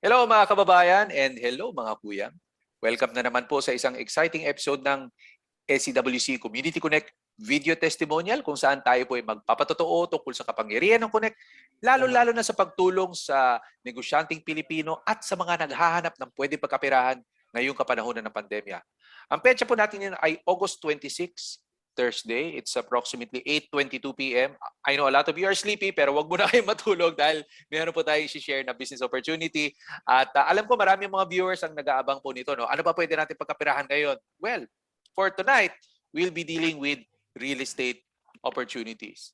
Hello mga kababayan and hello mga kuya. Welcome na naman po sa isang exciting episode ng SCWC Community Connect Video Testimonial kung saan tayo po ay magpapatotoo tungkol sa kapangyarihan ng Connect, lalo-lalo na sa pagtulong sa negosyanteng Pilipino at sa mga naghahanap ng pwedeng pagkapirahan ngayong kapanahonan ng pandemya. Ang petsa po natin yun ay August 26, Thursday. It's approximately 8:22 p.m. I know a lot of you are sleepy pero wag muna kayong matulog dahil meron po tayong i-share na business opportunity. At alam ko maraming mga viewers ang nag-aabang po nito. No? Ano ba pwede natin pagkapirahan ngayon? Well, for tonight, we'll be dealing with real estate opportunities.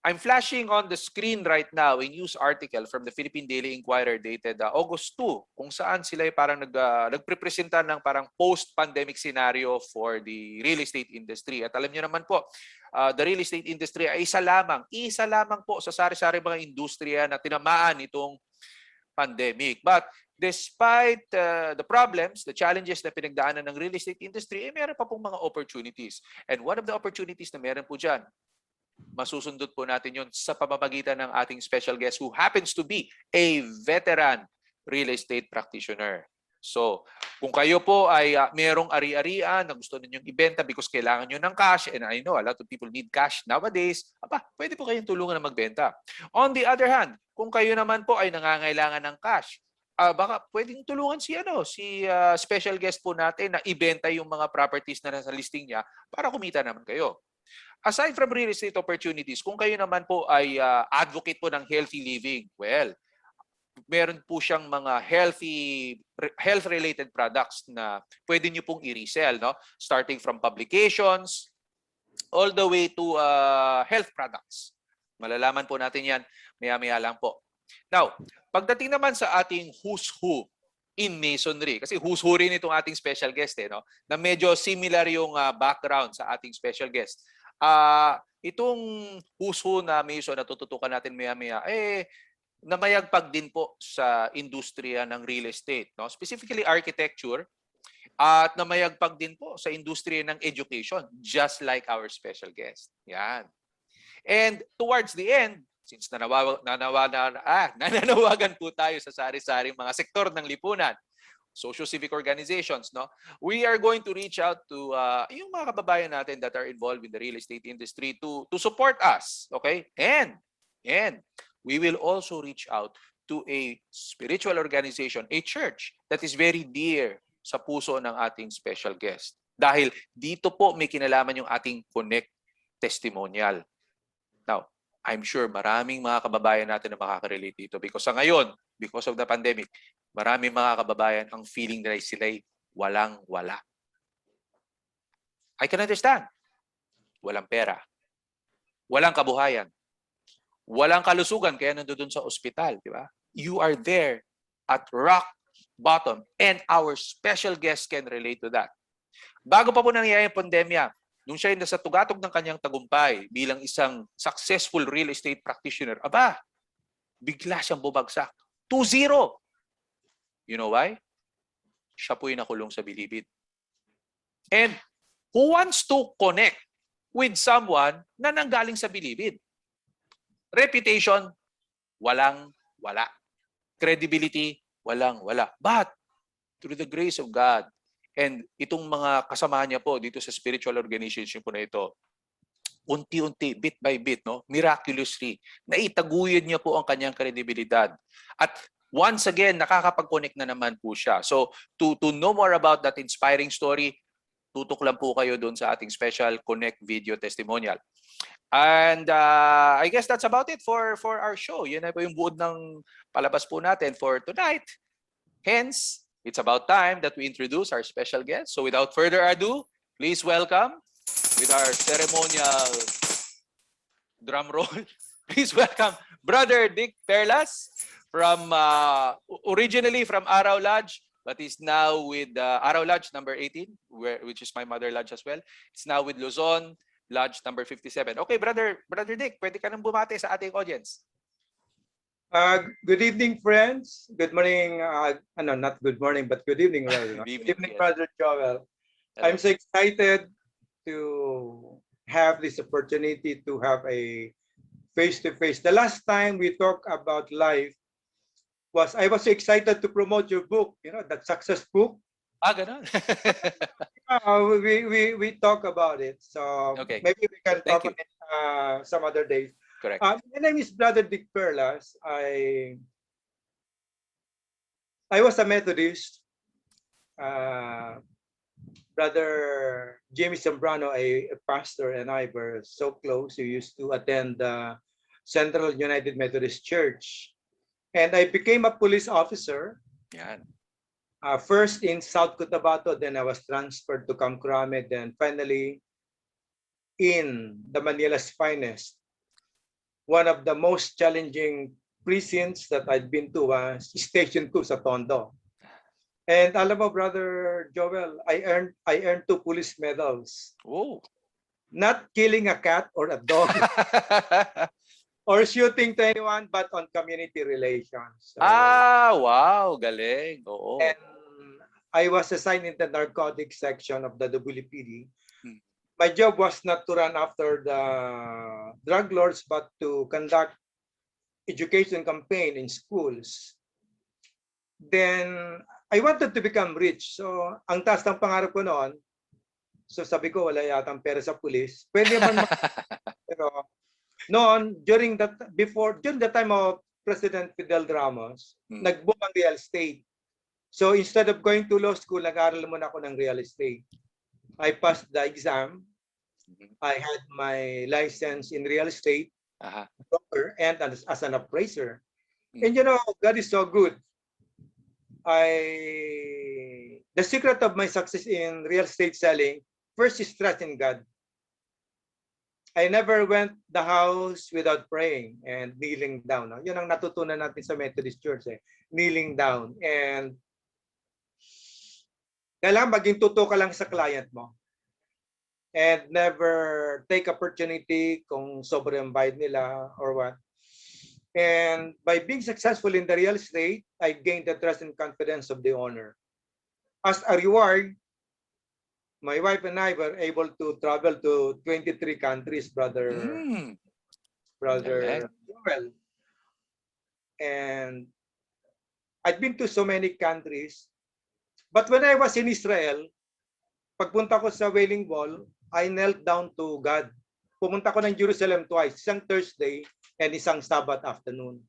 I'm flashing on the screen right now a news article from the Philippine Daily Inquirer dated August 2 kung saan sila ay parang nagprepresenta ng parang post-pandemic scenario for the real estate industry. At alam niyo naman po, the real estate industry ay isa lamang po sa sari-sari mga industriya na tinamaan itong pandemic. But despite the problems, the challenges na pinagdaanan ng real estate industry, meron pa pong mga opportunities. And one of the opportunities na meron po dyan, masusundot po natin yon sa pamamagitan ng ating special guest who happens to be a veteran real estate practitioner. So, kung kayo po ay merong ari-arian na gusto ninyong ibenta because kailangan nyo ng cash, and I know a lot of people need cash nowadays, pwede po kayong tulungan na magbenta. On the other hand, kung kayo naman po ay nangangailangan ng cash, baka pwedeng tulungan si special guest po natin na ibenta yung mga properties na nasa listing niya para kumita naman kayo. Aside from real estate opportunities, kung kayo naman po ay advocate po ng healthy living, well, meron po siyang mga health-related products na pwede nyo pong i-resell, no? Starting from publications all the way to health products. Malalaman po natin yan maya-maya lang po. Now, pagdating naman sa ating who's who in masonry, kasi who's who rin itong ating special guest, no? Na medyo similar yung background sa ating special guest. Itong who's who na mason na tututukan natin maya-maya, namayagpag din po sa industriya ng real estate, no? Specifically architecture, at namayagpag din po sa industriya ng education, just like our special guest. Yan. And towards the end, since nananawagan po tayo sa sari-saring mga sektor ng lipunan, socio-civic organizations, no? We are going to reach out to yung mga kababayan natin that are involved in the real estate industry to support us, okay? And we will also reach out to a spiritual organization, a church that is very dear sa puso ng ating special guest. Dahil dito po may kinalaman yung ating Connect testimonial. Now, I'm sure maraming mga kababayan natin na makaka-relate dito because sa ngayon, because of the pandemic, maraming mga kababayan ang feeling na sila'y walang-wala. I can understand. Walang pera. Walang kabuhayan. Walang kalusugan kaya nandoon sa ospital, di ba? You are there at rock bottom and our special guest can relate to that. Bago pa po nangyayari ang pandemya, nung siya ay nasa tugatog ng kanyang tagumpay bilang isang successful real estate practitioner, bigla siyang bumagsak. 2-0. You know why? Siya po yung nakulong sa Bilibid. And who wants to connect with someone na nanggaling sa Bilibid? Reputation, walang-wala. Credibility, walang-wala. But, through the grace of God, and itong mga kasama niya po dito sa spiritual organization po na ito, unti-unti, bit by bit, no, miraculously, naitaguyod niya po ang kanyang kredibilidad. At once again, nakakapag-connect na naman po siya. So, to know more about that inspiring story, tutok lang po kayo doon sa ating special Connect video testimonial. And I guess that's about it for our show. Yun na po yung buod ng palabas po natin for tonight. Hence, it's about time that we introduce our special guest. So without further ado, please welcome with our ceremonial drum roll. Please welcome Brother Dick Perlas from originally from Araw Lodge, but is now with Araw Lodge number 18, which is my mother lodge as well. It's now with Luzon Lodge number 57. Okay, Brother Dick, pwede ka nang bumati sa ating audience. Good evening, friends. Good morning. Not good morning, but good evening. Good evening, yes. Brother Joel. Hello. I'm so excited to have this opportunity to have a face-to-face. The last time we talked about life I was so excited to promote your book, that success book. Ganun. We talk about it. So Okay. maybe we can Thank talk on you. it some other days. Correct. My name is Brother Dick Perlas. I was a Methodist. Brother Jimmy Zambrano, a pastor, and I were so close. We used to attend the Central United Methodist Church. And I became a police officer. Yan. First in South Cotabato, then I was transferred to Camp Crame, then finally in the Manila's finest. One of the most challenging precincts that I'd been to was Station 2 sa Tondo. And alam mo, Brother Joel, I earned 2 police medals. Oh. Not killing a cat or a dog or shooting to anyone, but on community relations. So, wow, galing. Oo. and I was assigned in the narcotics section of the WPD. My job was not to run after the drug lords, but to conduct education campaign in schools. Then I wanted to become rich. So ang taas ng pangarap ko noon, so sabi ko wala yatang pera sa pulis. Pwede man pero noon during the time of President Fidel Ramos, nag-boom ang real estate. So instead of going to law school, nag-aaral muna ako ng real estate. I passed the exam. I had my license in real estate and as an appraiser. And God is so good. The secret of my success in real estate selling, first is trust in God. I never went the house without praying and kneeling down. Yun ang natutunan natin sa Methodist Church, kneeling down. And kailangan maging totoo ka lang sa client mo. And never take opportunity kung sobrang bayad nila or what. And by being successful in the real estate, I gained the trust and confidence of the owner. As a reward, my wife and I were able to travel to 23 countries, Brother Joel. And I've been to so many countries. But when I was in Israel, pagpunta ko sa Wailing Wall, I knelt down to God. Pumunta ko ng Jerusalem twice, isang Thursday and isang Sabbath afternoon.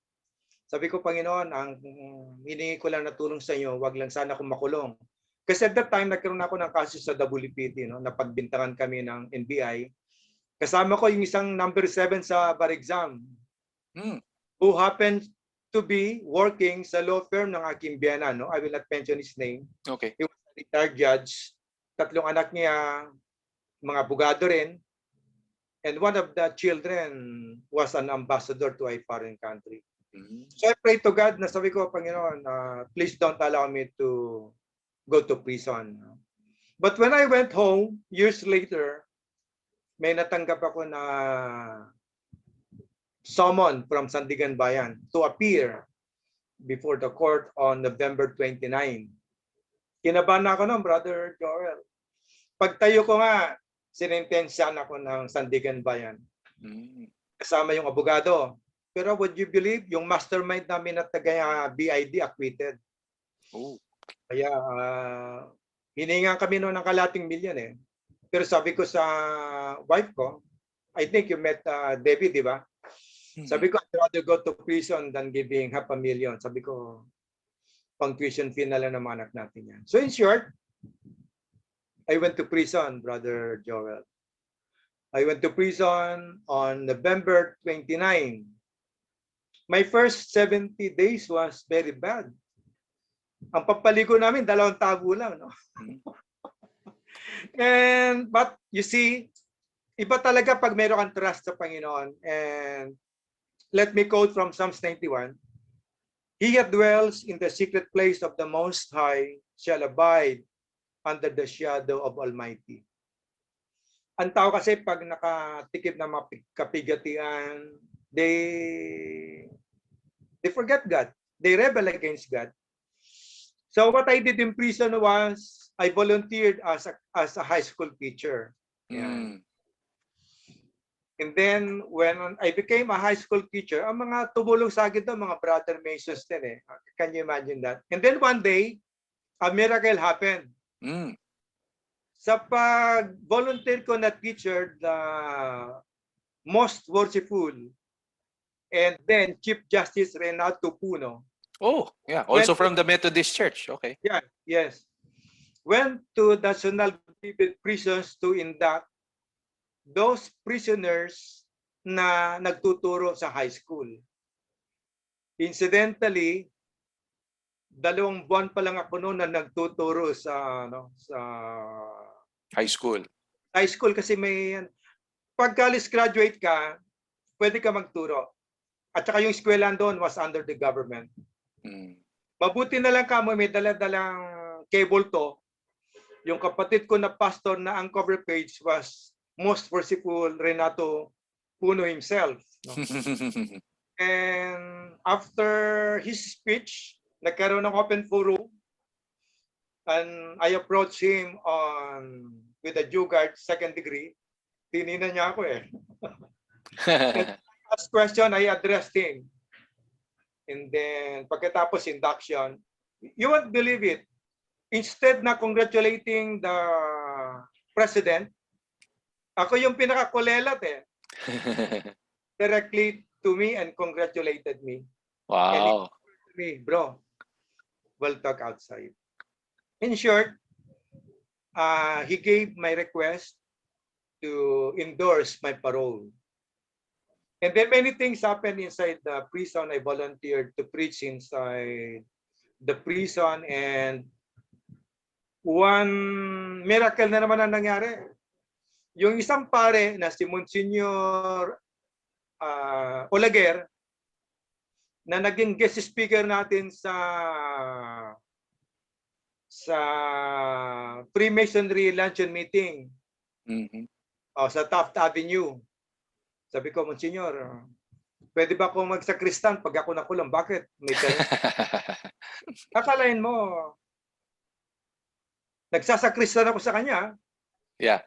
Sabi ko, Panginoon, ang hiningi ko lang na tulong sa inyo, wag lang sana akong makulong. Kasi at that time, nagkaroon ako ng kaso sa WPT, napagbintangan kami ng NBI. Kasama ko yung isang number 7 sa bar exam, who happened to be working sa law firm ng aking biyana. I will not mention his name. Okay. He was a retired judge. 3 anak niya, mga abogado rin. And one of the children was an ambassador to a foreign country. So I pray to God na sabi ko, Panginoon, please don't allow me to go to prison. But when I went home, years later, may natanggap ako na summon from Sandigan Bayan to appear before the court on November 29. Kinabahan ako ng Brother Joel. Pagtayo ko nga, sinintensyahan ako ng Sandigan Bayan. Kasama yung abogado. Pero would you believe, yung mastermind namin at taga BID acquitted. Kaya hiningan kami noon ng kalating milyon . Pero sabi ko sa wife ko, I think you met Debbie, di ba? Sabi ko, I'd rather go to prison than giving $500,000. Sabi ko, pang tuition fee na lang ng mga anak natin yan. So in short, I went to prison, Brother Joel. I went to prison on November 29. My first 70 days was very bad. Ang papaligo namin, 2 tabo lang. But you see, iba talaga pag meron kang trust sa Panginoon. And let me quote from Psalms 91. He that dwells in the secret place of the Most High shall abide under the shadow of Almighty. Ang tao kasi pag nakatikip ng mga kapigatian, they forget God. They rebel against God. So what I did in prison was I volunteered as a high school teacher. And then, when I became a high school teacher, ang mga tumulong sa akin doon, mga brother Masons din eh. Can you imagine that? And then one day, a miracle happened. Mm. Sa pag-volunteer ko na teacher, the most worshipful, and then Chief Justice Renato Puno. Oh, yeah. Also from the Methodist Church. Okay. Yeah, yes. Went to the national prisons to induct those prisoners na nagtuturo sa high school. Incidentally, 2 buwan pa lang ako noon na nagtuturo sa High school. high school kasi may pag college graduate ka, pwede ka magturo. At saka yung eskwelahan doon was under the government. Mm. Mabuti na lang kamo may dala-dalang cable to. Yung kapatid ko na pastor na ang cover page was most worshipful Renato Puno himself. No? And after his speech, nagkaroon ng open forum, and I approached him with a Jugard 2nd degree. Tinina niya ako eh. Last question, I addressed him. And then, pagkatapos induction, you won't believe it. Instead na congratulating the president, ako yung pinakakulelat eh. Directly to me and congratulated me. Wow. And he told me, bro, we'll talk outside. In short, he gave my request to endorse my parole. And then many things happened inside the prison. I volunteered to preach inside the prison, and one miracle na naman ang nangyari. Yung isang pare na si Msgr Olaguer, na naging guest speaker natin sa Freemasonry luncheon meeting sa Taft Avenue. Sabi ko, Monsignor, pwede ba akong magsakristan pag ako nakulong? Bakit? May akalain mo, nagsasakristan ako sa kanya. Yeah.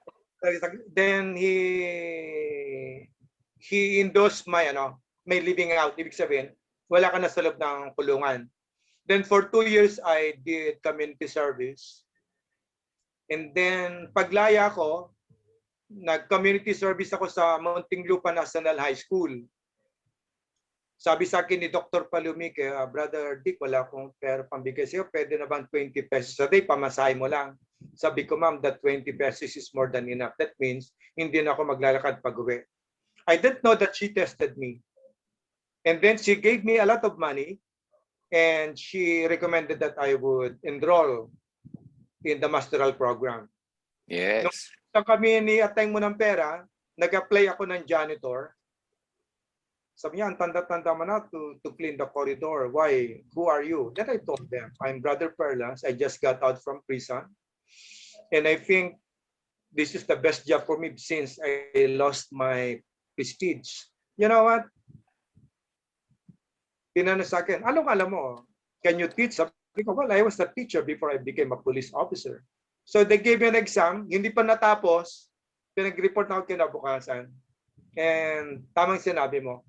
Then he endorsed my living out. Ibig sabihin, wala ka na sa loob ng kulungan. Then for 2 years, I did community service. And then paglaya ko, nag-community service ako sa Muntinlupa National High School. Sabi sa akin ni Dr. Palumik, Brother Dick, wala akong pera pambigay sa'yo. Pwede na bang 20 pesos a day? Pamasahe mo lang. Sabi ko, ma'am, that 20 pesos is more than enough. That means, hindi na ako maglalakad pag-uwi. I didn't know that she tested me. And then she gave me a lot of money, and she recommended that I would enroll in the masteral program. Yes. Nung kami ni-atay mo ng pera, nag-apply ako ng janitor. Sabi niya, ang tanda-tanda mo na to clean the corridor. Why? Who are you? Then I told them, I'm Brother Perlas. I just got out from prison. And I think this is the best job for me since I lost my prestige. You know what? Tinanong sa akin, alam mo, can you teach? Sabi ko, well, I was a teacher before I became a police officer. So they gave me an exam, hindi pa natapos, pinag-report na ako kinabukasan. And tamang sinabi mo,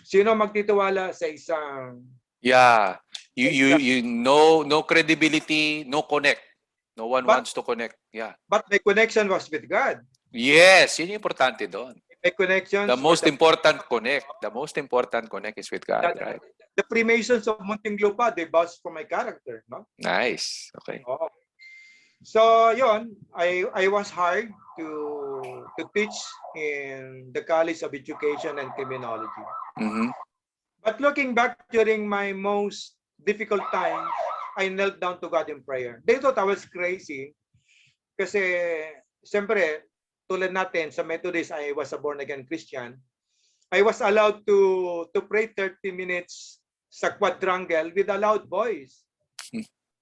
sino magtitiwala sa isang... Yeah. You no credibility, no connect. No one wants to connect. Yeah. But my connection was with God. Yes, yun yung importante doon. My connection... The most important connect. The most important connect is with God, right? The Freemasons of Muntinlupa, they vouched for my character, no? Nice. Okay. Oh. So, yon, I was hired to teach in the College of Education and Criminology. But looking back during my most difficult time, I knelt down to God in prayer. They thought I was crazy kasi, siyempre, tulad natin sa Methodist, I was a born-again Christian. I was allowed to pray 30 minutes sa quadrangle with a loud voice.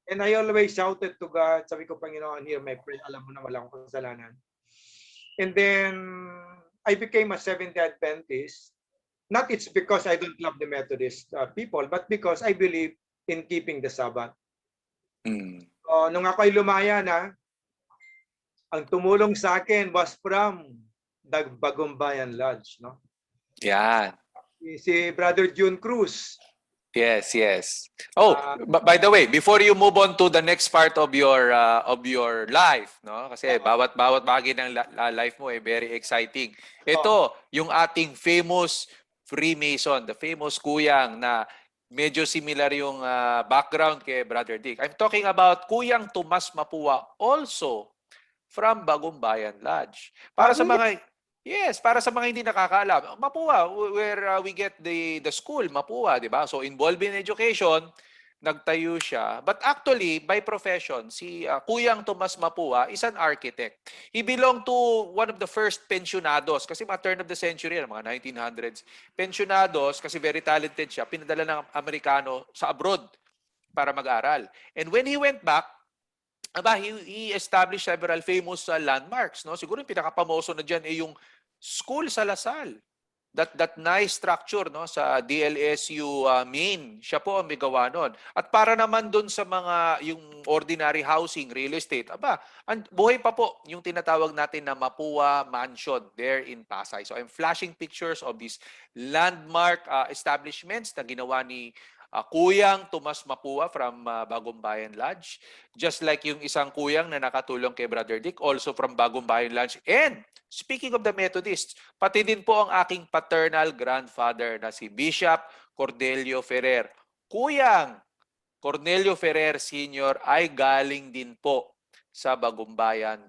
And I always shouted to God, sabi ko, Panginoon, hear my prayer. Alam mo na wala akong kasalanan. And then, I became a Seventh-day Adventist. Not it's because I don't love the Methodist people, but because I believe in keeping the Sabbath. Nung ako ay lumaya na, ang tumulong sa akin was from Bagumbayan Lodge, no? Yan. Si Brother June Cruz. Yes, yes. Oh, by the way, before you move on to the next part of your life, no? Kasi bawat bahagi ng life mo very exciting. Ito, yung ating famous Freemason, the famous Kuyang na medyo similar yung background kay Brother Dick. I'm talking about Kuyang Tomas Mapua, also from Bagumbayan Lodge. Para sa mga para sa mga hindi nakakaalam, Mapua, where we get the school, Mapua, di ba? So involved in education, nagtayo siya. But actually, by profession, si Kuyang Tomas Mapua is an architect. He belonged to one of the first pensionados, kasi mga turn of the century, mga 1900s. Pensionados, kasi very talented siya, pinadala ng Amerikano sa abroad para mag-aral. And when he went back, he established several famous landmarks, no? Siguro yung pinakapamoso na diyan yung school sa Lasal. That nice structure, no, sa DLSU main. Siya po ang may gawa nun. At para naman doon sa mga yung ordinary housing, real estate, buhay pa po yung tinatawag natin na Mapua Mansion there in Pasay. So I'm flashing pictures of these landmark establishments na ginawa ni Kuyang Tomas Mapua from Bagumbayan Lodge. Just like yung isang kuyang na nakatulong kay Brother Dick, also from Bagumbayan Lodge. And speaking of the Methodists, pati din po ang aking paternal grandfather na si Bishop Cornelio Ferrer. Kuyang Cornelio Ferrer Sr. ay galing din po sa Bagumbayan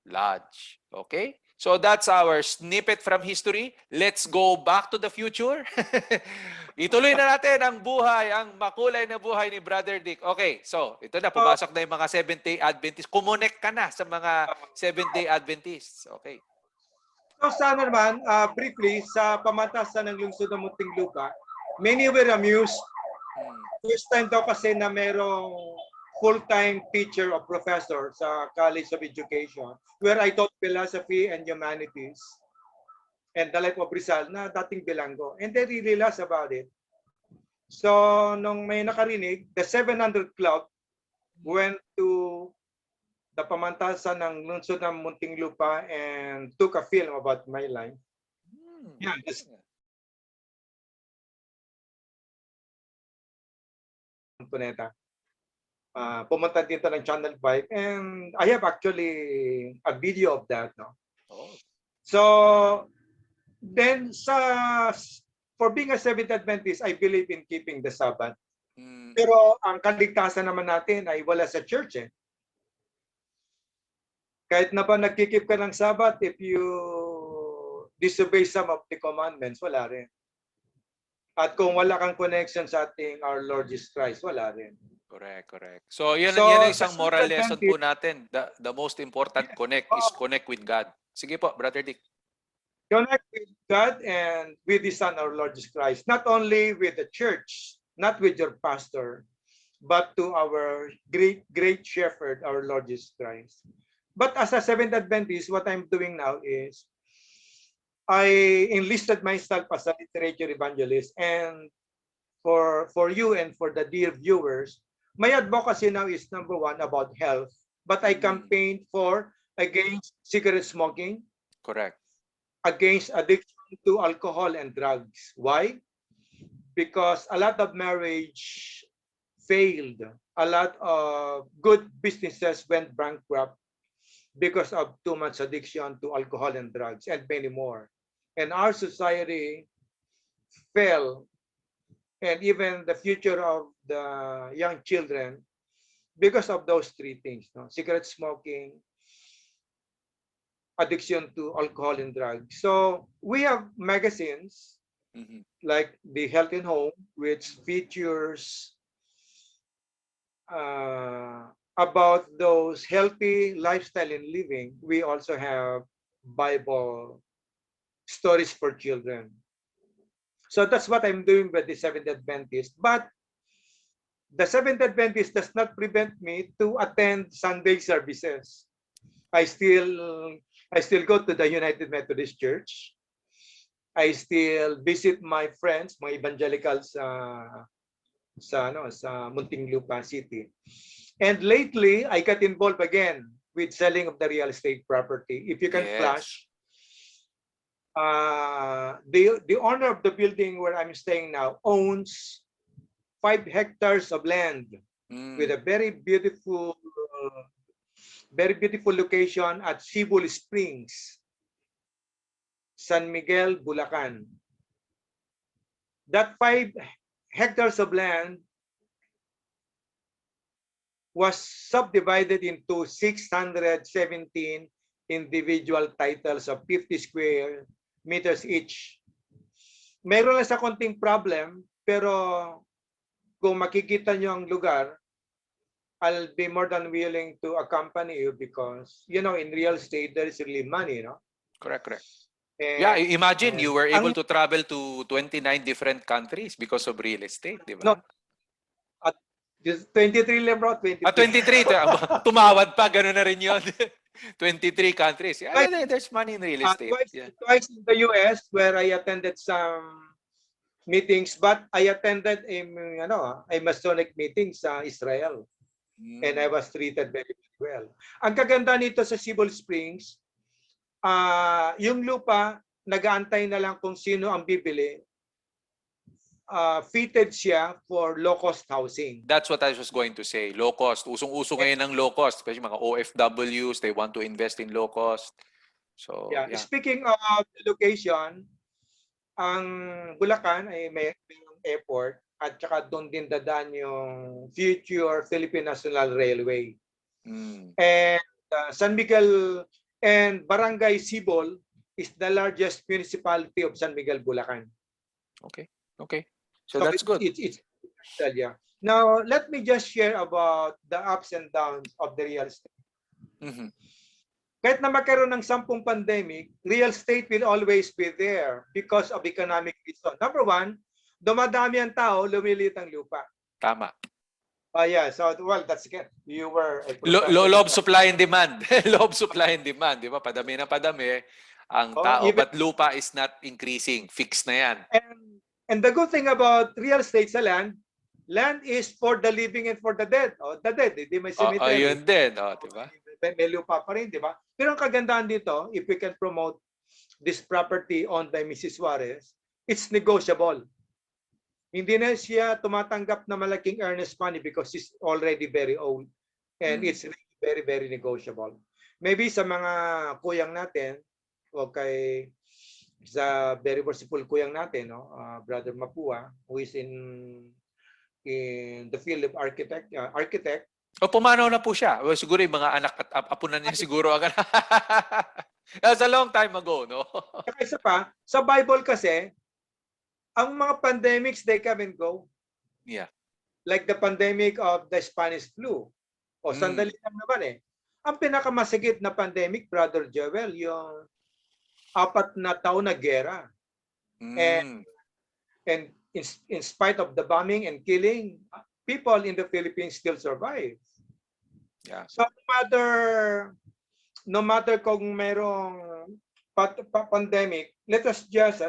Lodge. Okay? So that's our snippet from history. Let's go back to the future. Ituloy na natin ang buhay, ang makulay na buhay ni Brother Dick. Okay, so ito na, pumasok na yung mga Seventh-day Adventists. Kumonek ka na sa mga Seventh-day Adventists. Okay. So sana naman, briefly, sa pamantasan ng lungsod ng Muntinlupa, many were amused. First time daw kasi na merong full-time teacher or professor sa College of Education where I taught philosophy and humanities and the life of Rizal na dating bilanggo. And they really realized about it. So, nung may nakarinig, the 700 Club went to the pamantasan ng lungsod ng Muntinlupa and took a film about my life. Yeah, Puneta. Pumunta dito ng Channel 5 and I have actually a video of that, no? So then for being a Seventh Adventist, I believe in keeping the Sabbath. Pero ang kaligtasan naman natin ay wala sa church eh. Kahit na ba nagkikip ka ng Sabbath, if you disobey some of the commandments, wala rin. At kung wala kang connection sa ating our Lord Jesus Christ, wala rin. Correct. So, yan ang isang moral lesson po natin. The most important is connect with God. Sige po, Brother Dick. Connect with God and with the Son, our Lord Jesus Christ. Not only with the church, not with your pastor, but to our great shepherd, our Lord Jesus Christ. But as a Seventh Adventist, what I'm doing now is I enlisted myself as a literature evangelist. And for you and for the dear viewers, my advocacy now is number one about health, but I campaigned against cigarette smoking. Correct. Against addiction to alcohol and drugs. Why? Because a lot of marriage failed. A lot of good businesses went bankrupt because of too much addiction to alcohol and drugs and many more. And our society fell, and even the future of the young children, because of those three things, no? Cigarette smoking, addiction to alcohol and drugs. So we have magazines like the Health and Home, which features about those healthy lifestyle and living. We also have Bible stories for children. So that's what I'm doing with the Seventh Adventist. But the Seventh Adventist does not prevent me to attend Sunday services. I still go to the United Methodist Church. I still visit my friends, mga evangelicals sa Muntinlupa City. And lately, I got involved again with selling of the real estate property. If you can flash, The owner of the building where I'm staying now owns 5 hectares of land with a very beautiful location at Sibul Springs, San Miguel, Bulacan. That 5 hectares of land was subdivided into 617 individual titles of 50 square meters each. Meron lang sa konting problem, pero kung makikita nyo ang lugar, I'll be more than willing to accompany you because, you know, in real estate, there is really money, no? Correct. And, Yeah, imagine you were able to travel to 29 different countries because of real estate, di ba? No, at 23 lang bro, 23. 23. Tumawad pa, gano'n na rin yun. 23 countries. Yeah, there's money in real estate. Twice in the US where I attended some meetings, but I attended a masonic meeting sa Israel. And I was treated very, very well. Ang kaganda nito sa Sibul Springs, yung lupa, nag-aantay na lang kung sino ang bibili. Fitted siya for low-cost housing. That's what I was going to say. Low cost. Usong-uso ngayon ng low cost. Especially mga OFWs, they want to invest in low cost. So, yeah. Speaking of the location, ang Bulacan ay may airport at saka doon din dadaan yung future Philippine National Railway. And San Miguel and Barangay Sibul is the largest municipality of San Miguel, Bulacan. Okay. So that's good. It's yeah. Now, let me just share about the ups and downs of the real estate. Kahit na magkaroon ng 10 pandemic, real estate will always be there because of economic reason. Number one, dumadami ang tao, lumiliit ang lupa. Tama. Yeah, so well, that's again. You were law of supply and demand. Law of supply and demand, di ba? Padami na padami ang tao, but lupa is not increasing. Fixed na yan. And the good thing about real estate sa land is for the living and for the dead. The dead, di may cemetery. Ayun din, di ba? May lupa pa rin, di ba? Pero ang kagandahan dito, if we can promote this property owned by Mrs. Suarez, it's negotiable. Hindi na siya tumatanggap na malaking earnest money because she's already very old. And it's really very, very negotiable. Maybe sa mga kuyang natin, o kay sa very worshipful kuyang natin, no? Brother Mapua, who is in the field of architect. Pumanaw na po siya. Well, siguro yung mga anak at apo na niya siguro agad. That's a long time ago, no? Saka isa pa, sa Bible kasi, ang mga pandemics, they come and go. Yeah. Like the pandemic of the Spanish flu. O sandali lang naman eh. Ang pinakamasigit na pandemic, Brother Joel, yung 4 na taon na gera. And in spite of the bombing and killing, people in the Philippines still survive. Yeah. So no matter kung merong pandemic, let us just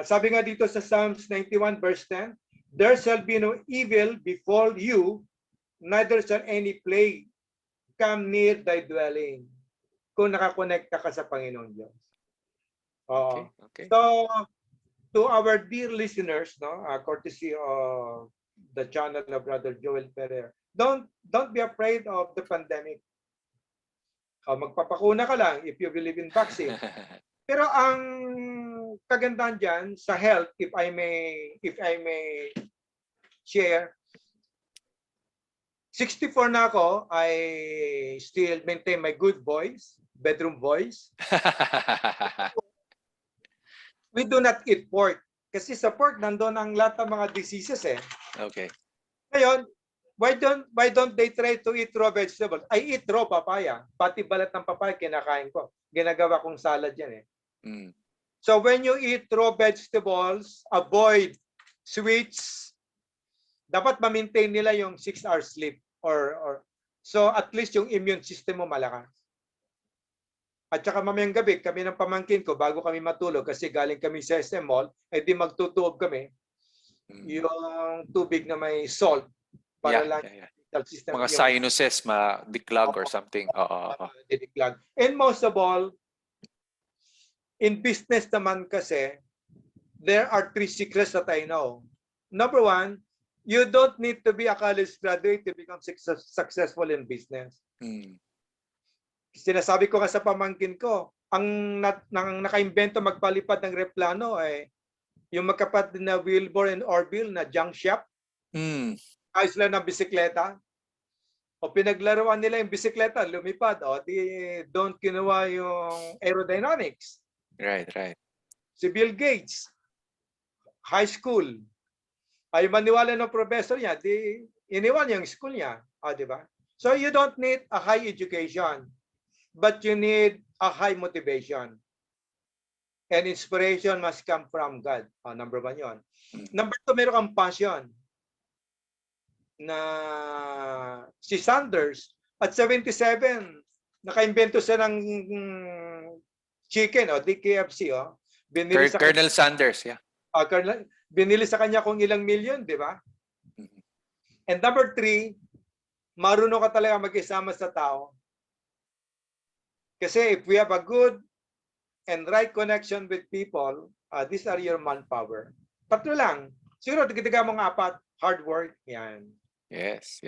sabi nga dito sa Psalms 91 verse 10, there shall be no evil befall you, neither shall any plague come near thy dwelling. Kung nakakonekta ka sa Panginoon Diyos. Okay. So, to our dear listeners, no, courtesy of the channel of Brother Joel Ferrer, don't be afraid of the pandemic. Magpapakuna ka lang if you believe in vaccine. Pero ang kagandahan dyan sa health, if I may share, 64 na ako, I still maintain my good voice, bedroom voice. We do not eat pork. Kasi sa pork, nandun ang lahat ng mga diseases eh. Okay. Ngayon, why don't they try to eat raw vegetables? I eat raw papaya. Pati balat ng papaya, kinakain ko. Ginagawa kong salad yan eh. So when you eat raw vegetables, avoid sweets. Dapat ma-maintain nila yung 6 hours sleep. So at least yung immune system mo malakas. At saka mamayang gabi, kami ng pamangkin ko, bago kami matulog, kasi galing kami sa SM Mall, di magtutuob kami. Yung tubig na may salt, para lang system, mga sinuses, ma-declog or something. And most of all, In business naman kasi, there are 3 secrets that I know. Number 1, you don't need to be a college graduate to become successful in business. Sinasabi ko nga sa pamangkin ko, ang nakaimbento magpalipad ng replano ay yung magkapatid na Wilbur and Orville na junk shop. Ayos lang ng bisikleta. O pinaglaruan nila yung bisikleta, lumipad. O di don't kinuha yung aerodynamics. Right. Si Bill Gates, high school. Ay maniwala ng professor niya, di iniwan yung school niya. O, di ba? So you don't need a high education, but you need a high motivation. And inspiration must come from God. O, number 1 yun. Number 2, meron kang passion. Na si Sanders at 77 nakaimbento siya ng chicken di KFC binili sa Colonel Sanders, yeah. Binili sa kanya kung ilang milyon, di ba? And number 3, marunong ka talaga mag-isama sa tao. Kasi if we have a good and right connection with people, these are your manpower. 3 lang. Siguro tigitiga mong 4, hard work, yan. Yes.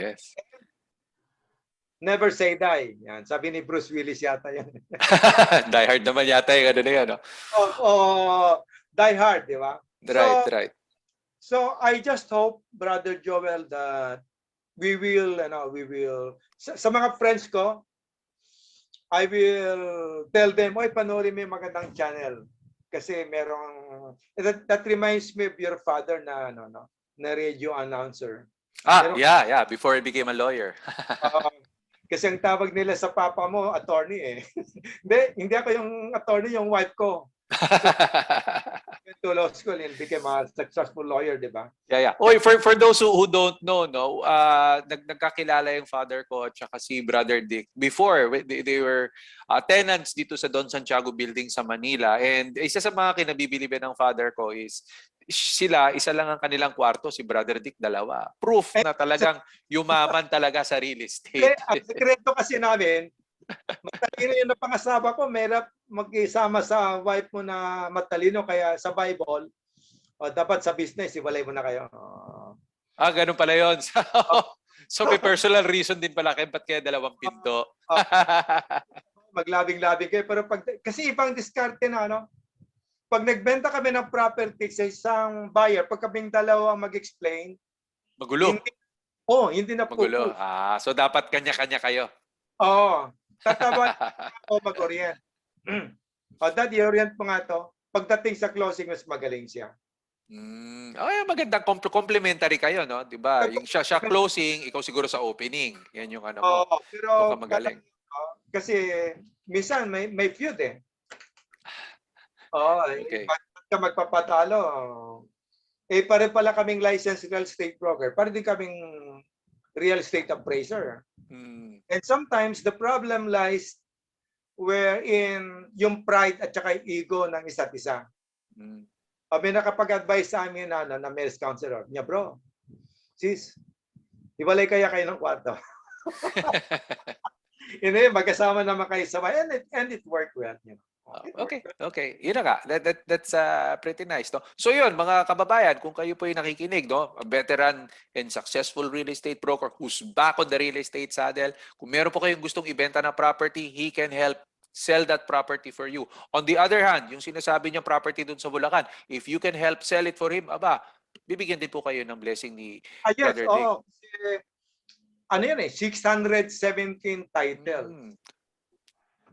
Never say die. Yan. Sabi ni Bruce Willis yata yan. Die hard naman yata yung ano na yan. Die hard, di ba? Right. So I just hope, Brother Joel, that we will, sa mga friends ko, I will tell them, panoorin mo yung magandang channel. Kasi merong, that reminds me of your father na radio announcer. Yeah. Before I became a lawyer. Kasi ang tawag nila sa papa mo, attorney hindi ako yung attorney, yung wife ko. Went to law school and became a successful lawyer, di ba? Yeah. For those who don't know, nagkakilala yung father ko at saka si Brother Dick. Before, they were tenants dito sa Don Santiago building sa Manila. And isa sa mga kinabibilibin ng father ko is sila, isa lang ang kanilang kwarto, si Brother Dick, 2. Proof na talagang yumaman talaga sa real estate. Ang sekreto kasi namin, matalino yung napangasawa ko, merap mag-isama sa wife mo na matalino, kaya sa Bible, dapat sa business, iwalay mo na kayo. Ganun pala yun. So may personal reason din pala kayo, ba't kaya 2 pinto? Maglabing-labing kayo. Pero kasi ibang diskarte na, pag nagbenta kami ng property sa isang buyer, pag kaming 2 mag-explain, magulo. Hindi na magulo. So dapat kanya-kanya kayo. Tatawa o mag-orient. Dad, i-orient mo nga to. Pagdating sa closing, mas magaling siya. Magandang complementary kayo, no? Diba? Yung siya closing, ikaw siguro sa opening. Yan yung ano mo. Pero magaling. Kasi minsan may feud okay. Pag ka magpapatalo, pare pala kaming licensed real estate broker. Pare din kaming real estate appraiser. And sometimes the problem lies wherein yung pride at saka yung ego ng isa't isa. May nakapag-advise sa amin na marriage counselor niya, bro, sis, iwalay kayo ng kwarto. Magkasama naman kayo sabay, and it worked well. Okay. Yun na nga. That's pretty nice, no? So yun, mga kababayan, kung kayo po yung nakikinig, no? A veteran and successful real estate broker who's back on the real estate saddle, kung meron po kayong gustong ibenta na property, he can help sell that property for you. On the other hand, yung sinasabi niyang property dun sa Bulacan, if you can help sell it for him, bibigyan din po kayo ng blessing ni Brother Dick. Ano yan 617 title.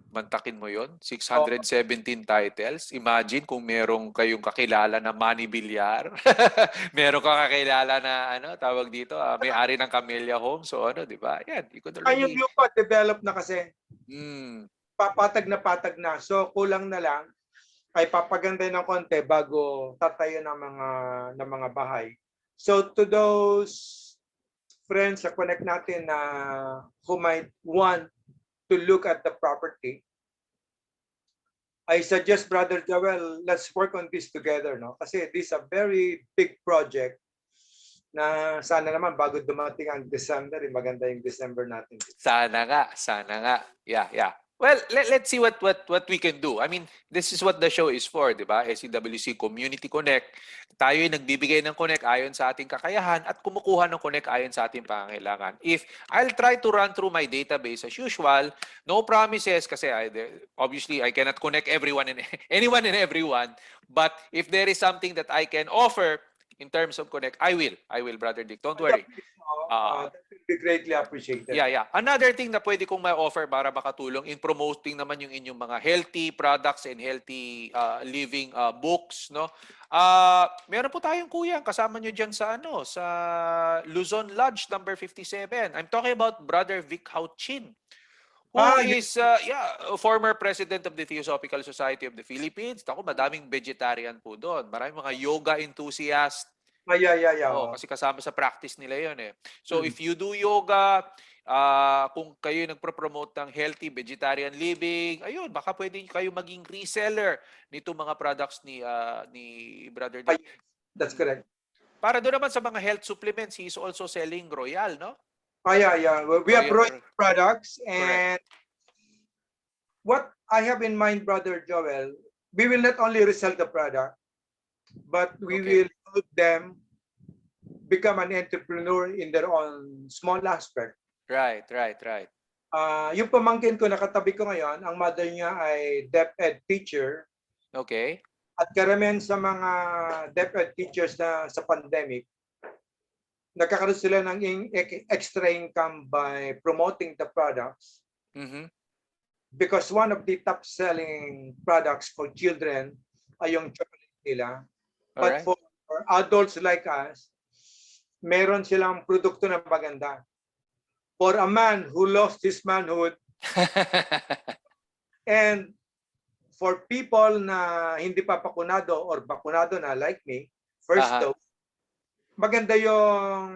Mantakin mo yon, 617 titles. Imagine kung merong kayong kakilala na Manny Villar. Meron kang kakilala na tawag dito, may-ari ng Camellia Home. So di ba? Yan, yung lupa develop na kasi. Patag na. So kulang na lang ay papaganda ng konti bago tatayo ng mga bahay. So to those friends sa connect natin na who might want to look at the property, I suggest, Brother Joel, let's work on this together, no? Kasi this is a very big project na sana naman bago dumating ang December, maganda yung December natin. Sana nga. Yeah. Well, let's see what we can do. I mean, this is what the show is for, di ba? SCWC Community Connect. Tayo ay nagbibigay ng connect ayon sa ating kakayahan at kumukuha ng connect ayon sa ating pangangailangan. If I'll try to run through my database as usual, no promises kasi obviously I cannot connect everyone and anyone and everyone. But if there is something that I can offer in terms of connect, I will. I will, Brother Dick. Don't worry. That will be greatly appreciated. Yeah. Another thing na pwede kong ma-offer para makatulong in promoting naman yung inyong mga healthy products and healthy living books, no? Meron po tayong kuya kasama nyo diyan sa sa Luzon Lodge number 57. I'm talking about Brother Vic Hauchin, who is a former president of the Theosophical Society of the Philippines. Ako, madaming vegetarian po doon. Maraming mga yoga enthusiast. Yeah. Oh, kasi kasama sa practice nila 'yon eh. So if you do yoga, kung kayo nagpo-promote ng healthy vegetarian living, ayun, baka pwede kayo maging reseller nito mga products ni Brother Dick. That's correct. Para doon naman sa mga health supplements, he is also selling Royal, no? Yeah. We have Royal products, and what I have in mind, Brother Joel, we will not only resell the product, but we will help them become an entrepreneur in their own small aspect. Right. Yung pamangkin ko, nakatabi ko ngayon, ang mother niya ay DepEd teacher. Okay. At karamihan sa mga DepEd teachers na sa pandemic, nagkakaroon sila ng extra income by promoting the products. Because one of the top selling products for children ay yung chocolate nila. But for adults like us, meron silang produkto na maganda. For a man who lost his manhood, and for people na hindi pa bakunado or bakunado na like me, first dose, maganda yung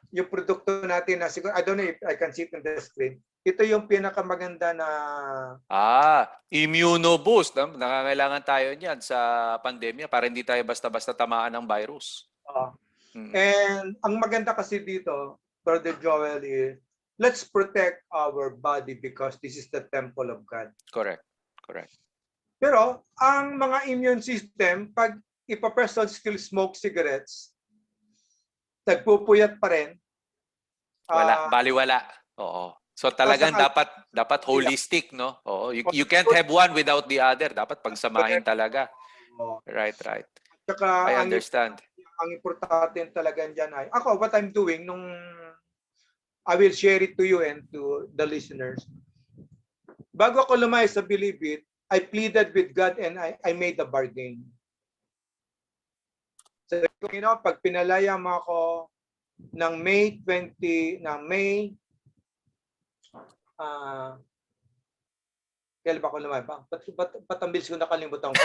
yung produkto natin na siguro, I don't know if I can see it on the screen. Ito yung pinakamaganda na immunoboost. Nangangailangan tayo niyan sa pandemya para hindi tayo basta-basta tamaan ng virus. And ang maganda kasi dito, Brother Joel, is let's protect our body because this is the temple of God. Correct. Pero ang mga immune system, pag if a person still smoke cigarettes, nagpupuyat pa rin. Baliwala. Oo. So talagang dapat holistic, no? Oo. You can't have one without the other. Dapat pagsamahin talaga. Right. Tsaka, I understand. Ang importante talaga dyan ay, ako, what I'm doing, I will share it to you and to the listeners. Bago ako lumay sa Bilibid, I pleaded with God and I made a bargain. So, pag pinalaya mo ako ng May 20, kailan ba ako lumay? Ba't ang bilis ko nakalimutan ko?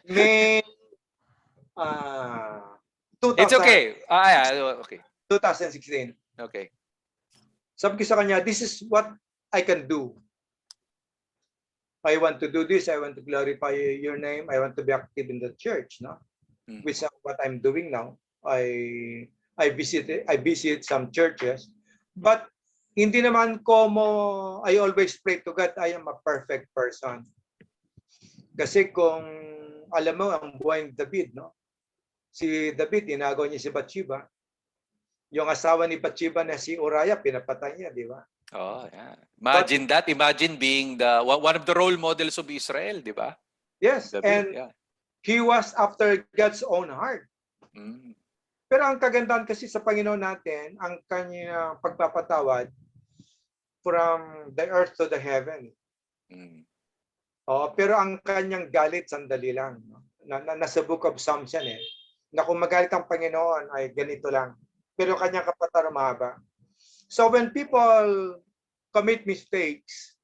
May 2000. It's okay. Okay. 2016. Okay. Sabi ko sa kanya, this is what I can do. I want to do this. I want to glorify your name. I want to be active in the church, no? Which is what I'm doing now. I visit some churches, but hindi naman I always pray to God, I am a perfect person. Kasi kung alam mo ang buhay ni David, no? Si David, inagaw niya si Bathsheba. Yung asawa ni Bathsheba na si Uriah, pinapatay niya, di ba? Oh, yeah. Imagine that. Imagine being one of the role models of Israel, di ba? Yes, David, and he was after God's own heart. Pero ang kagandahan kasi sa Panginoon natin, ang kanyang pagpapatawad from the earth to the heaven. Pero ang kanyang galit, sandali lang. No? Nasa book of Psalms yan eh. Na kung magalit ang Panginoon ay ganito lang. Pero kanyang kapatawaran mahaba. So when people commit mistakes,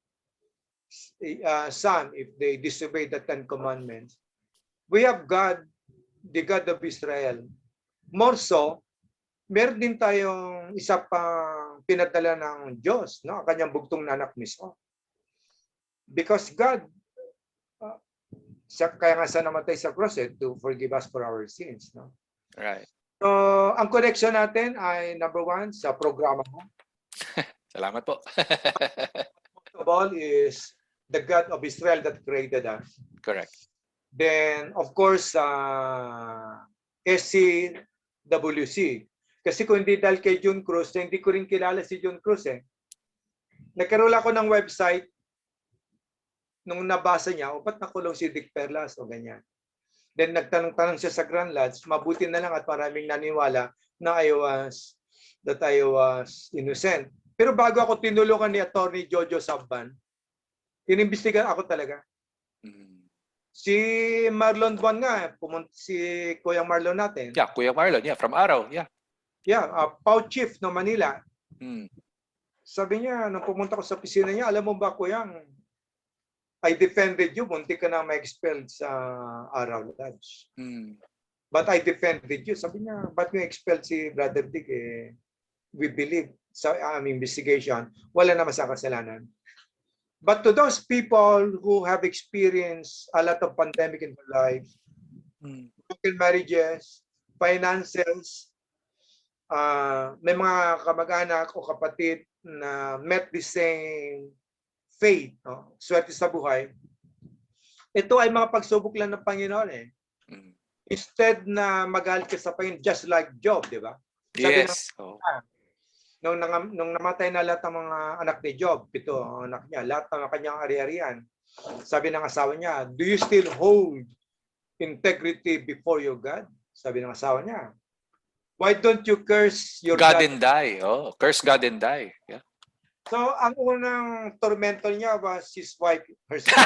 if they disobey the Ten Commandments, we have God, the God of Israel. More so, meron din tayong isa pang pinadala ng Diyos, no? Ang kanyang bugtong na anak mismo. Because God, kaya nga siya namatay sa cross to forgive us for our sins, no? Right. So, ang connection natin ay number one sa programa mo. Salamat po. Most of all is the God of Israel that created us. Correct. Then, of course, SCWC. Kasi kung hindi dahil kay John Cruz, hindi ko rin kilala si John Cruz eh. Nagkaroon ako ng website nung nabasa niya, o ba't nakulong si Dick Perlas o ganyan. Then nagtanong-tanong siya sa Grand Lodge, mabuti na lang at maraming naniwala na I was innocent. Pero bago ako tinulungan ni Attorney Jojo Sabban, inimbestigan ako talaga. Si Marlon Buwan nga, si Kuya Marlon natin. Yeah, Kuya Marlon, yeah, from Araw, yeah. Yeah, Pau Chief no Manila. Hmm. Sabi niya, nung pumunta ko sa opisina niya, alam mo ba Kuyang, I defended you, munti ka na ma-expelled sa Araw Lodge. But I defended you. Sabi niya, ba't mo expelled si Brother Dick? Eh, we believe sa aming investigation, wala naman sa kasalanan. But to those people who have experienced a lot of pandemic in their life, broken marriages, finances, may mga kamag-anak o kapatid na met the same fate, no? Swerte sa buhay. Ito ay mga pagsubok lang ng Panginoon eh. Instead na magalit ka sa Panginoon, just like Job, di ba? Yes. Nung namatay na lahat ng mga anak ni Job, 7 ang anak niya, lahat ng kanyang ari-arian, sabi ng asawa niya, do you still hold integrity before your God? Sabi ng asawa niya, why don't you curse your God and die. Oh, curse God and die. Yeah. So, ang unang tormento niya was his wife herself.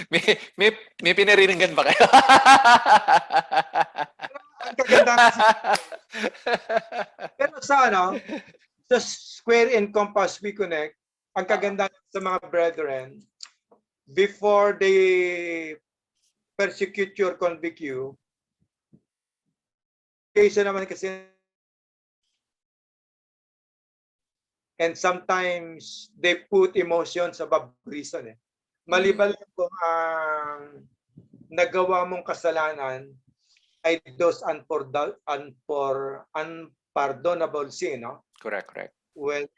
may pinariringgan ba kayo? Ang kaganda kasi. Pero sa sa Square and Compass We Connect, ang kaganda sa mga brethren, before they persecute you or convict you, kaysa naman kasi and sometimes they put emotions above reason eh. Maliban lang kung ang nagawa mong kasalanan ay those unpardonable sin, no? Correct. When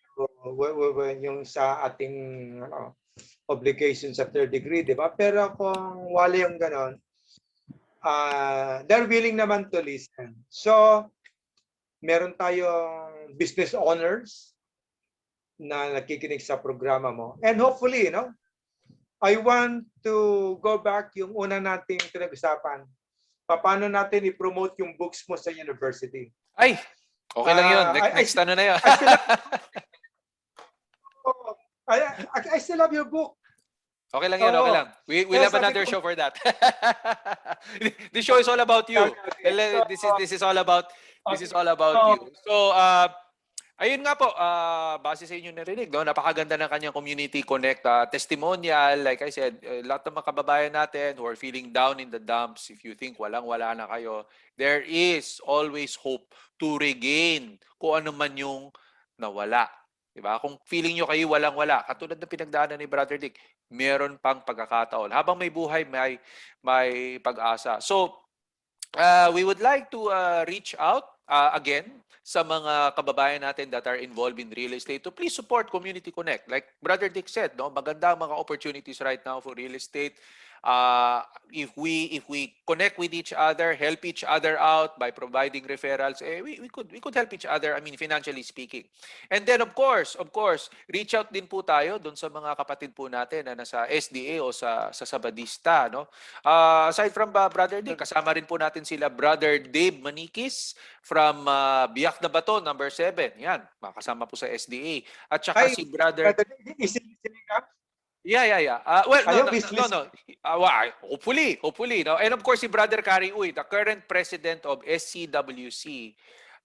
yung sa ating obligation sa third degree, di ba? Pero kung wala yung ganon, they're willing naman to listen. So, meron tayong business owners na nakikinig sa programa mo. And hopefully, I want to go back yung una nating pinag-usapan. Paano natin i-promote yung books mo sa university? Ay, okay lang yun. Next ano na yun. I still have your book. Okay lang yun, okay lang. We'll have another show for that. This show is all about you. This is all about you. So, ayun nga po, base sa inyo narinig, no? Napakaganda ng kanyang Community Connect testimonial. Like I said, lahat ng mga kababayan natin who are feeling down in the dumps, if you think walang-wala na kayo, there is always hope to regain kung ano man yung nawala. Diba? Kung feeling nyo kayo walang-wala, katulad ng pinagdaanan ni Brother Dick, meron pang pagkakataon. Habang may buhay, may pag-asa. So, we would like to reach out again sa mga kababayan natin that are involved in real estate to please support Community Connect. Like Brother Dick said, no, maganda ang mga opportunities right now for real estate. If we connect with each other, help each other out by providing referrals, we could help each other, I mean financially speaking. And then of course, reach out din po tayo doon sa mga kapatid po natin na nasa SDA o sa Sabadista, no? Aside from Brother Dick, kasama rin po natin sila Brother Dave Manikis from Biak na Bato, number 7. Yan, makasama po sa SDA. At saka si Brother... Yeah. Well, no. Hopefully, no. And of course, si Brother Kari Uy, the current president of SCWC,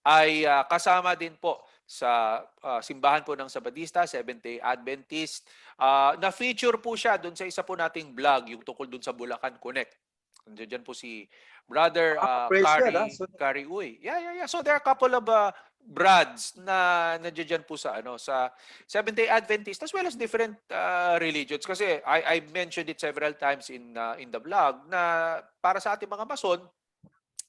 ay kasama din po sa simbahan po ng Sabadista, Seventh-day Adventist. Na-feature po siya doon sa isa po nating vlog, yung tungkol doon sa Bulacan Connect. Nandiyan po si Brother Kari Uy. Yeah. So there are a couple of brads na nandiyan po sa sa Seventh-day Adventist as well as different religions, kasi I mentioned it several times in the vlog na para sa ating mga Mason,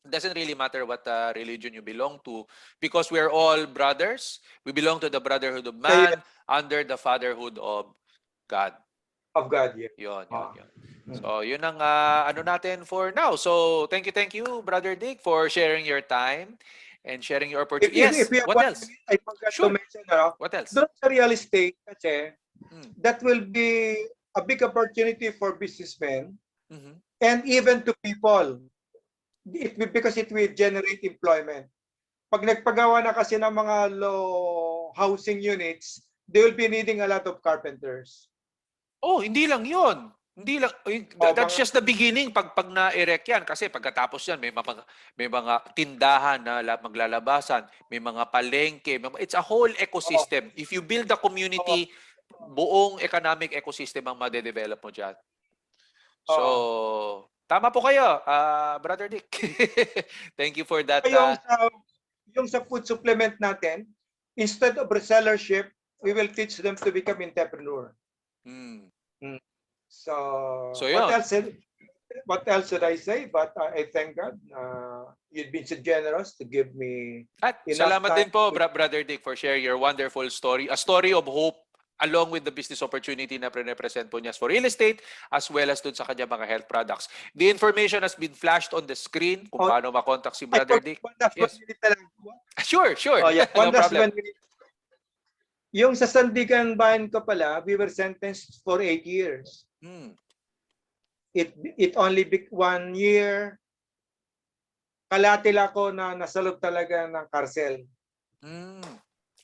It doesn't really matter what religion you belong to, because we're all brothers. We belong to the brotherhood of man under the fatherhood of God. Of God, yeah. Yun. Mm. So, yun ang ano natin for now. So, thank you, Brother Dick, for sharing your time and sharing your opportunity. If Yes, we have what 1 else? minute, I forgot to Sure. mention, What else? doon sa real estate kasi, Mm. that will be a big opportunity for businessmen Mhm. and even to people. Because it will generate employment. Pag nagpagawa na kasi ng mga low housing units, they will be needing a lot of carpenters. Oh, hindi lang yun. Hindi lang, that's just the beginning pag na-erect yan. Kasi pagkatapos yan, may mga tindahan na maglalabasan, may mga palengke, it's a whole ecosystem. If you build a community, buong economic ecosystem ang madedevelop mo dyan. So, tama po kayo, Brother Dick. Thank you for that. Yung sa food supplement natin, instead of resellership, we will teach them to become entrepreneur. So what else should I say? But I thank God you've been so generous to give me At enough salamat time din po, Brother Dick, for sharing your wonderful story. A story of hope along with the business opportunity na pre-represent po niya for real estate as well as dun sa kanya mga health products. The information has been flashed on the screen kung paano makontak si Brother Dick. Yes. Sure. Oh, yeah. No problem. Yung sa Sandigan Bayan ko pala, we were sentenced for 8 years. It only 1 year. Kalatil ako na nasalot talaga ng karsel.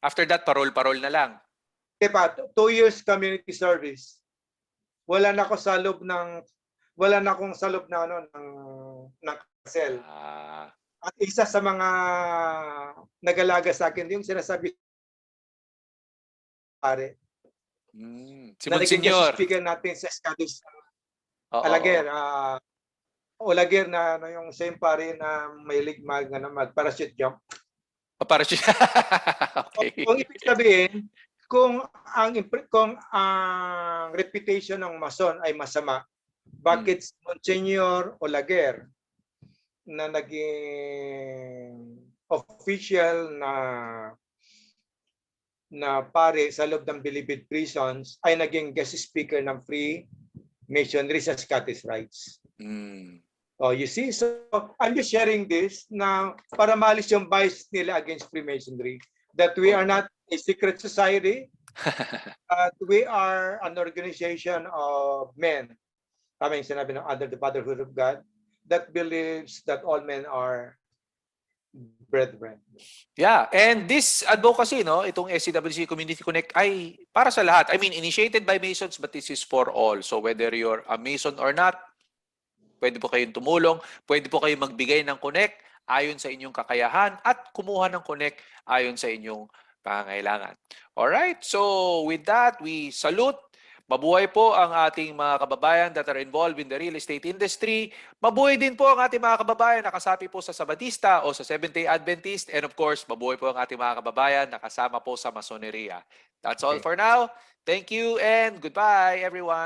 After that, parol na lang. Diba, 2 years community service. Wala na akong salob ng karsel. At isa sa mga nagalaga sa akin yung sinasabi pare. Si Msgr. Speaker natin sa SCWC Olaguer. Olaguer na yung same pare na may mag-parachute jump. Parachute. Okay. Kung ibig sabihin, kung ang reputation ng Mason ay masama, bakit Msgr Olaguer na naging official na pare sa loob ng Bilibid prisons ay naging guest speaker ng Free Masonry sa Scottish Rites. Oh, you see, so I'm just sharing this na para malis yung bias nila against Freemasonry, that we are not a secret society, but we are an organization of men, tama yung sinabi ng under the fatherhood of God, that believes that all men are brethren. Yeah, and this advocacy, itong SCWC Community Connect ay para sa lahat. I mean, initiated by Masons, but this is for all. So whether you're a Mason or not, pwede po kayong tumulong, pwede po kayong magbigay ng connect ayon sa inyong kakayahan at kumuha ng connect ayon sa inyong pangangailangan. Alright, so with that, we salute. Mabuhay po ang ating mga kababayan that are involved in the real estate industry. Mabuhay din po ang ating mga kababayan na kasapi po sa Sabatista o sa Seventh-day Adventist. And of course, mabuhay po ang ating mga kababayan na kasama po sa Masoneria. That's all for now. Thank you and goodbye, everyone.